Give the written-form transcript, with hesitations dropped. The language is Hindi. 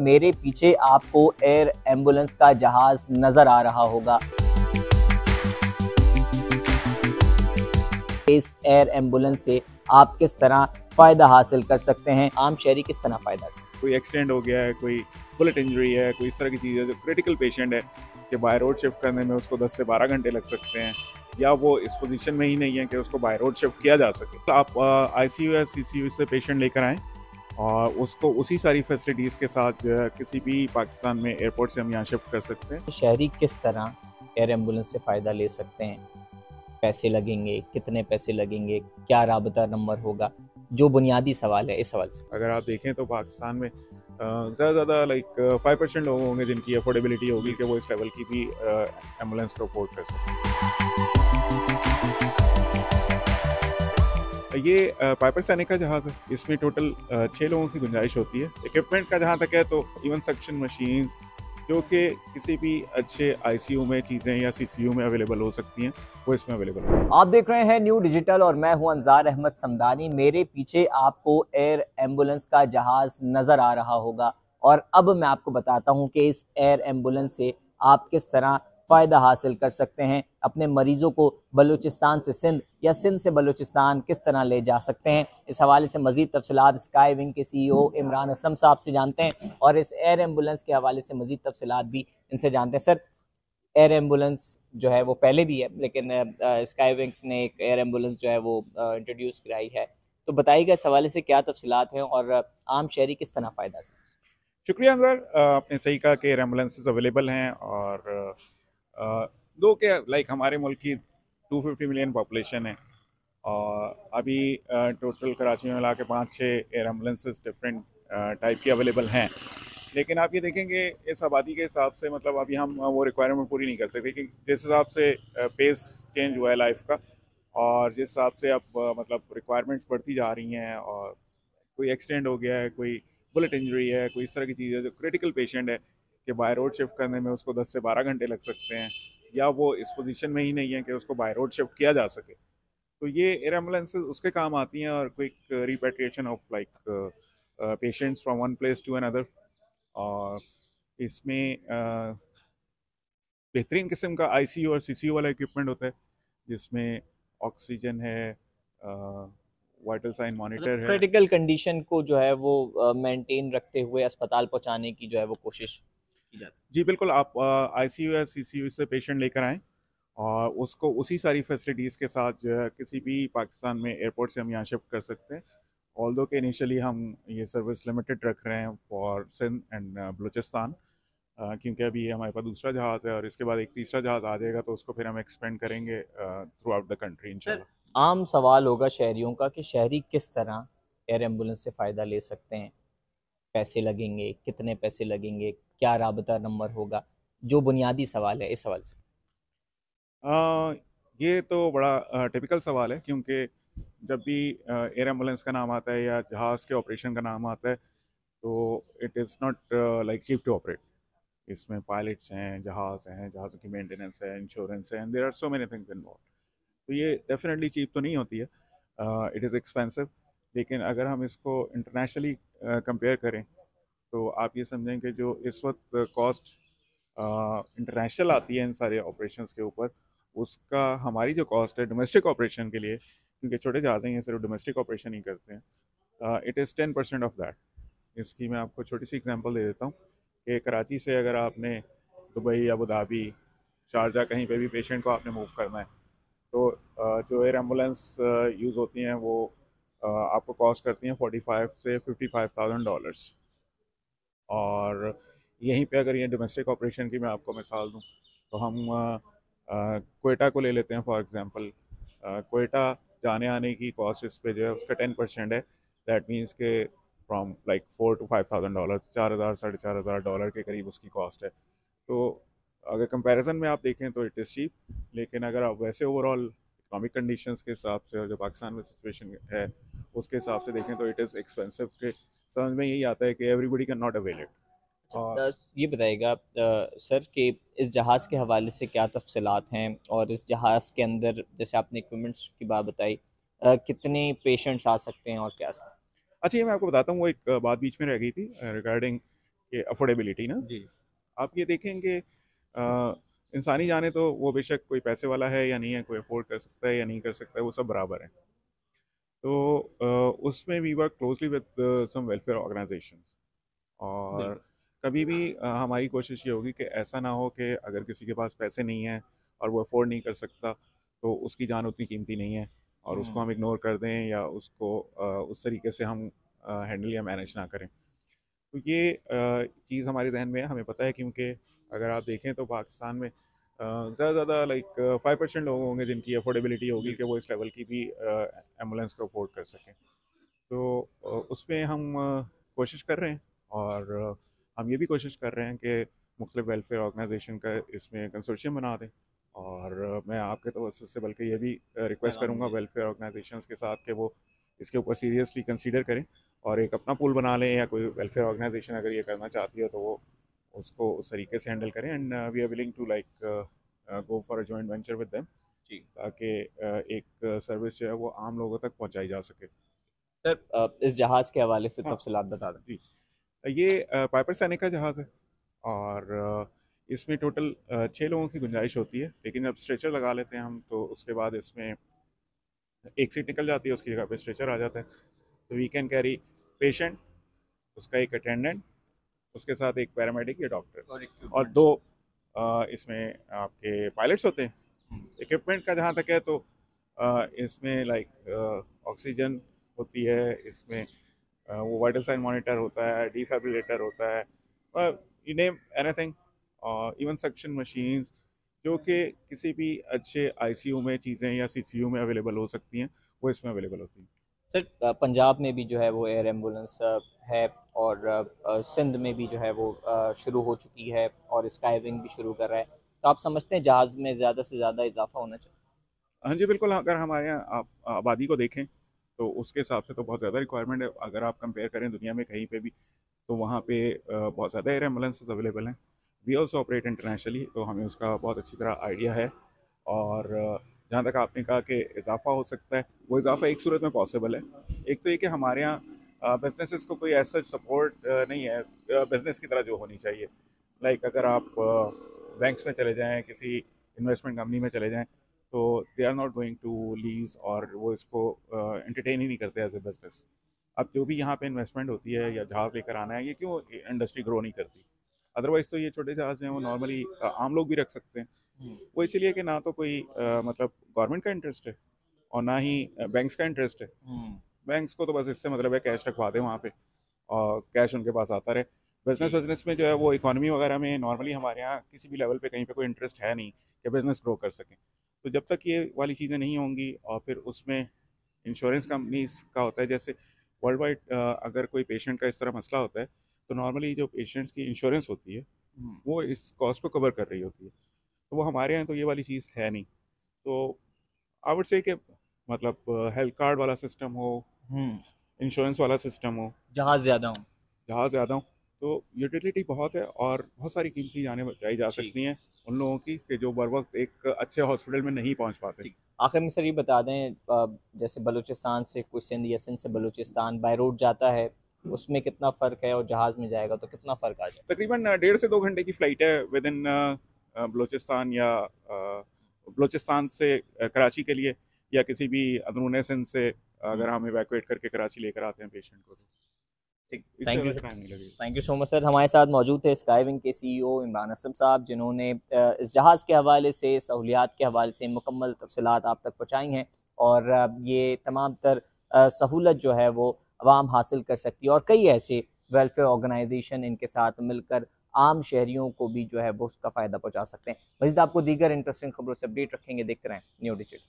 मेरे पीछे आपको एयर एम्बुलेंस का जहाज नजर आ रहा होगा। इस एयर एम्बुलेंस से आप किस तरह फ़ायदा हासिल कर सकते हैं, आम शहरी किस तरह फ़ायदा सकते हैं। कोई एक्सीडेंट हो गया है, कोई बुलेट इंजरी है, कोई इस तरह की चीज़ है जो क्रिटिकल पेशेंट है कि बाय रोड शिफ्ट करने में उसको 10 से 12 घंटे लग सकते हैं, या वो इस पोजीशन में ही नहीं है कि उसको बाय रोड शिफ्ट किया जा सके। तो आप आईसीयू या सीसीयू से पेशेंट लेकर आएँ और उसको उसी सारी फैसिलिटीज़ के साथ जो है किसी भी पाकिस्तान में एयरपोर्ट से हम यहाँ शिफ्ट कर सकते हैं। शहरी किस तरह एयर एम्बुलेंस से फ़ायदा ले सकते हैं, पैसे लगेंगे, कितने पैसे लगेंगे, क्या राबता नंबर होगा, जो बुनियादी सवाल है इस सवाल से। अगर आप देखें तो पाकिस्तान में ज़्यादा ज़्यादा 5% लोग होंगे जिनकी अफोर्डेबिलिटी होगी कि वो इस लेवल की भी एम्बुलेंस को अफोर्ड कर सकें। ये पाइपर सैनिक का जहाज़ है, इसमें टोटल 6 लोगों की गुंजाइश होती है। इक्विपमेंट का जहाँ तक है तो इवन सक्शन मशीन्स जो कि किसी भी अच्छे आईसीयू में चीज़ें या सीसीयू में अवेलेबल हो सकती हैं, वो इसमें अवेलेबल है। आप देख रहे हैं न्यू डिजिटल और मैं हूं अंजार अहमद समदानी। मेरे पीछे आपको एयर एम्बुलेंस का जहाज नज़र आ रहा होगा और अब मैं आपको बताता हूं कि इस एयर एम्बुलेंस से आप किस तरह फ़ायदा हासिल कर सकते हैं, अपने मरीज़ों को बलूचिस्तान से सिंध या सिंध से बलूचिस्तान किस तरह ले जा सकते हैं। इस हवाले से मज़ीद तफसीलात स्काई विंग के CEO इमरान असलम साहब से जानते हैं और इस एयर एम्बुलेंस के हवाले से मज़ीद तफसीलात भी इनसे जानते हैं। सर, एयर एम्बुलेंस जो है वो पहले भी है, लेकिन स्काई विंग ने एक एयर एम्बुलेंस जो है वो इंट्रोड्यूस कराई है, तो बताइएगा इस हवाले से क्या तफसीलात हैं और आम शहरी किस तरह फ़ायदा से। शुक्रिया अंदर, आपने सही कहा कि एयर एम्बुलेंसेज अवेलेबल हैं और दो के हमारे मुल्क की 250 मिलियन पॉपुलेशन है और अभी टोटल कराची में मिला के 5-6 एयर एम्बुलेंसेज डिफरेंट टाइप की अवेलेबल हैं। लेकिन आप ये देखेंगे इस आबादी के हिसाब से मतलब अभी हम वो रिक्वायरमेंट पूरी नहीं कर सकते कि जिस हिसाब से पेस चेंज हुआ है लाइफ का और जिस हिसाब से अब मतलब रिक्वायरमेंट्स बढ़ती जा रही हैं और कोई एक्सीडेंट हो गया है, कोई बुलेट इंजरी है, कोई इस तरह की चीज़ है जो क्रिटिकल पेशेंट है कि बाय रोड शिफ्ट करने में उसको 10 से 12 घंटे लग सकते हैं, या वो इस पोजीशन में ही नहीं है कि उसको बाय रोड शिफ्ट किया जा सके। तो ये एयर एम्बुलेंसेज उसके काम आती हैं और quick repatriation of patients from one place to another. और इसमें बेहतरीन किस्म का आईसीयू और सीसीयू वाला इक्विपमेंट होता है जिसमें ऑक्सीजन है, वाइटल साइन मॉनिटर है। क्रिटिकल कंडीशन को जो है वो मेंटेन रखते हुए अस्पताल पहुंचाने की जो है वो कोशिश की जाती है। जी बिल्कुल, आप आईसीयू या सीसीयू से पेशेंट लेकर आएँ और उसको उसी सारी फैसिलिटीज़ के साथ जो है किसी भी पाकिस्तान में एयरपोर्ट से हम यहाँ शिफ्ट कर सकते हैं। ऑल्दो कि इनिशियली हम ये सर्विस लिमिटेड रख रहे हैं फॉर सिंध एंड बलूचिस्तान, क्योंकि अभी हमारे पास दूसरा जहाज़ है और इसके बाद एक तीसरा जहाज़ आ जाएगा तो उसको फिर हम एक्सपेंड करेंगे थ्रू आउट द कंट्री इंशाल्लाह। आम सवाल होगा शहरियों का कि शहरी किस तरह एयर एम्बुलेंस से फ़ायदा ले सकते हैं, पैसे लगेंगे, कितने पैसे लगेंगे, क्या राबता नंबर होगा, जो बुनियादी सवाल है इस सवाल से। ये तो बड़ा टिपिकल सवाल है क्योंकि जब भी एयर एम्बुलेंस का नाम आता है या जहाज़ के ऑपरेशन का नाम आता है तो it is not cheap to operate. इसमें पायलट्स हैं, जहाज़ों की मेंटेनेंस है, इंश्योरेंस है, and there are so many things involve. तो ये डेफिनेटली चीप तो नहीं होती है, इट इज़ एक्सपेंसिव। लेकिन अगर हम इसको इंटरनेशनली कंपेयर करें तो आप ये समझें कि जो इस वक्त कॉस्ट इंटरनेशनल आती है इन सारे ऑपरेशंस के ऊपर, उसका हमारी जो कॉस्ट है डोमेस्टिक ऑपरेशन के लिए, क्योंकि छोटे जहाज़ हैं ये सिर्फ डोमेस्टिक ऑपरेशन ही करते हैं, इट इज़ 10% ऑफ दैट। इसकी मैं आपको छोटी सी एग्जांपल दे देता हूँ कि कराची से अगर आपने दुबई, अबू धाबी, शारजा कहीं पे भी पेशेंट को आपने मूव करना है तो जो एयर एम्बुलेंस यूज़ होती हैं वो आपको कॉस्ट करती हैं 45 से $55,000। और यहीं पे अगर ये डोमेस्टिक ऑपरेशन की मैं आपको मिसाल दूं तो हम कोयटा को ले लेते हैं फॉर एग्जांपल। कोयटा जाने आने की कॉस्ट इस पे जो है उसका 10% है। दैट मीन्स के फ्रॉम $4,000 to $5,000, 4,000 $4,500 के करीब उसकी कॉस्ट है। तो अगर कंपैरिजन में आप देखें तो इट इज़ चीप, लेकिन अगर आप वैसे ओवरऑल इकोनॉमिक कंडीशंस के हिसाब से और जो पाकिस्तान में सिचुएशन है उसके हिसाब से देखें तो इट इज़ एक्सपेंसिव। के समझ में यही आता है कि everybody can not avail it. अच्छा, ये बताइएगा सर कि इस जहाज़ के हवाले से क्या तफसीलात हैं और इस जहाज़ के अंदर जैसे आपने इक्विपमेंट्स की बात बताई, कितने पेशेंट्स आ सकते हैं और क्या। अच्छा, ये मैं आपको बताता हूँ, वो एक बात बीच में रह गई थी रिगार्डिंग कि अफोर्डेबिलिटी ना, जी आप ये देखेंगे इंसानी जाने तो वो बेशक कोई पैसे वाला है या नहीं है, कोई अफोर्ड कर सकता है या नहीं कर सकता है, वो सब बराबर है। तो उसमें we work closely with some welfare organisations, और बिल्कुल। कभी भी हमारी कोशिश ये होगी कि ऐसा ना हो कि अगर किसी के पास पैसे नहीं हैं और वो अफोर्ड नहीं कर सकता तो उसकी जान उतनी कीमती नहीं है और उसको हम इग्नोर कर दें या उसको उस तरीके से हम हैंडल या मैनेज ना करें। तो ये चीज़ हमारे जहन में है, हमें पता है, क्योंकि अगर आप देखें तो पाकिस्तान में ज़्यादा से ज़्यादा लाइक 5% लोग होंगे जिनकी अफोर्डेबिलिटी होगी कि वो इस लेवल की भी एम्बुलेंस को अफोर्ड कर सकें। तो उसमें हम कोशिश कर रहे हैं, और हम ये भी कोशिश कर रहे हैं कि मुख्तलिफ वेलफेयर ऑर्गेनाइजेशन का इसमें कंसोर्शियम बना दें। और मैं आपके तवज्जुह से बल्कि ये भी रिक्वेस्ट करूँगा वेलफेयर ऑर्गेनाइजेशंस के साथ कि वो इसके ऊपर सीरियसली कंसीडर करें और एक अपना पूल बना लें, या कोई वेलफेयर ऑर्गेनाइजेशन अगर ये करना चाहती है तो वो उसको उस तरीके से हैंडल करें। And we are willing to like go for a joint venture with them, जी ताकि एक सर्विस जो है वो आम लोगों तक पहुंचाई जा सके। सर, इस जहाज़ के हवाले से हाँ तफसीलात बता दें। जी, ये पाइपर सैनिक का जहाज़ है, और इसमें टोटल 6 लोगों की गुंजाइश होती है, लेकिन जब स्ट्रेचर लगा लेते हैं हम तो उसके बाद इसमें एक सीट निकल जाती है, उसकी जगह पे स्ट्रेचर आ जाता है। तो वी कैन कैरी पेशेंट, उसका एक अटेंडेंट, उसके साथ एक पैरामेडिक या डॉक्टर, और और इक्विपमेंट्स। 2 इसमें आपके पायलट्स होते हैं। इक्विपमेंट का जहाँ तक है तो इसमें लाइक ऑक्सीजन होती है, इसमें वो वाइटल साइन मॉनिटर होता है, डिफिब्रिलेटर होता है, you name anything, even suction machines, जो कि किसी भी अच्छे आईसीयू में चीज़ें या सीसीयू में अवेलेबल हो सकती हैं, वो इसमें अवेलेबल होती हैं। सर, पंजाब में भी जो है वो एयर एम्बुलेंस है, और सिंध में भी जो है वो शुरू हो चुकी है, और स्काई विंग भी शुरू कर रहा है। तो आप समझते हैं जहाज़ में ज़्यादा से ज़्यादा इजाफा होना चाहिए? हाँ जी, बिल्कुल, अगर हमारे यहाँ आप आबादी को देखें तो उसके हिसाब से तो बहुत ज़्यादा रिक्वायरमेंट है। अगर आप कंपेयर करें दुनिया में कहीं पे भी, तो वहाँ पे बहुत ज़्यादा एयर एम्बुलेंसेज अवेलेबल हैं। वी ऑल्सो ऑपरेट इंटरनेशनली, तो हमें उसका बहुत अच्छी तरह आइडिया है। और जहाँ तक आपने कहा कि इजाफा हो सकता है, वो इजाफा एक सूरत में पॉसिबल है। एक तो ये कि हमारे यहाँ बिजनेसेस को कोई ऐसा सपोर्ट नहीं है बिजनेस की तरह जो होनी चाहिए। लाइक अगर आप बैंक्स में चले जाएँ, किसी इन्वेस्टमेंट कंपनी में चले जाएँ, तो they are not going to lease, और वो इसको एंटरटेन ही नहीं करते एज ए बिजनेस। अब जो भी यहाँ पे इन्वेस्टमेंट होती है या जहाज़ लेकर आना है, ये क्यों इंडस्ट्री ग्रो नहीं करती? अदरवाइज़ तो ये छोटे जहाज़ हैं वो नॉर्मली आम लोग भी रख सकते हैं। वो इसीलिए कि ना तो कोई मतलब गवर्नमेंट का इंटरेस्ट है और ना ही बैंक्स का इंटरेस्ट है। बैंक्स को तो बस इससे मतलब है कैश रखवा दें वहाँ पे और कैश उनके पास आता रहे। बिजनेस जी बिजनेस में जो है वो इकोनॉमी वगैरह में नॉर्मली हमारे यहाँ किसी भी लेवल पे कहीं पे कोई इंटरेस्ट है नहीं कि बिजनेस ग्रो कर सकें। तो जब तक ये वाली चीज़ें नहीं होंगी, और फिर उसमें इंश्योरेंस कंपनीज का होता है, जैसे वर्ल्ड वाइड अगर कोई पेशेंट का इस तरह मसला होता है तो नॉर्मली जो पेशेंट्स की इंश्योरेंस होती है वो इस कॉस्ट को कवर कर रही होती है। तो वो हमारे यहाँ तो ये वाली चीज़ है नहीं। तो आई वुड से कि मतलब हेल्थ कार्ड वाला सिस्टम हो, इंश्योरेंस वाला सिस्टम हो, जहाज़ ज़्यादा हूँ। जहाँ ज़्यादा हो, तो यूटिलिटी बहुत है और बहुत सारी कीमती जानें बचाई जा जी सकती हैं उन लोगों की कि जो बर वक्त एक अच्छे हॉस्पिटल में नहीं पहुँच पाते। जी। आखिर में सर ये बता दें, जैसे बलूचिस्तान से कोई सिंध या सिंध से बलूचिस्तान बाय रोड जाता है, उसमें कितना फ़र्क है, और जहाज़ में जाएगा तो कितना फ़र्क आ जाए? तकरीबन 1.5 से 2 घंटे की फ़्लाइट है विद इन बलूचिस्तान, या बलूचिस्तान से कराची के लिए, या किसी भी अंदरूनी सिंध से अगर हम इवैक्यूएट करके कराची लेकर आते हैं पेशेंट को, तो ठीक। इससे थैंक यू ज़्यादा सर। टाइम नहीं लगेगा। Thank you so much sir. हमारे साथ मौजूद थे स्काईविंग के सीईओ इमरान असम साहब, जिन्होंने इस जहाज़ के हवाले से, सहूलियात के हवाले से मुकम्मल तफसीलात आप तक पहुँचाई हैं, और ये तमाम तर सहूलत जो है वो आवाम हासिल कर सकती है, और कई ऐसे वेलफेयर ऑर्गेनाइजेशन इनके साथ मिलकर आम शहरियों को भी जो है वो उसका फ़ायदा पहुँचा सकते हैं। मज़ीद आपको दीगर इंटरेस्टिंग खबरों से अपडेट रखेंगे। देखते रहें न्यू डिजिटल।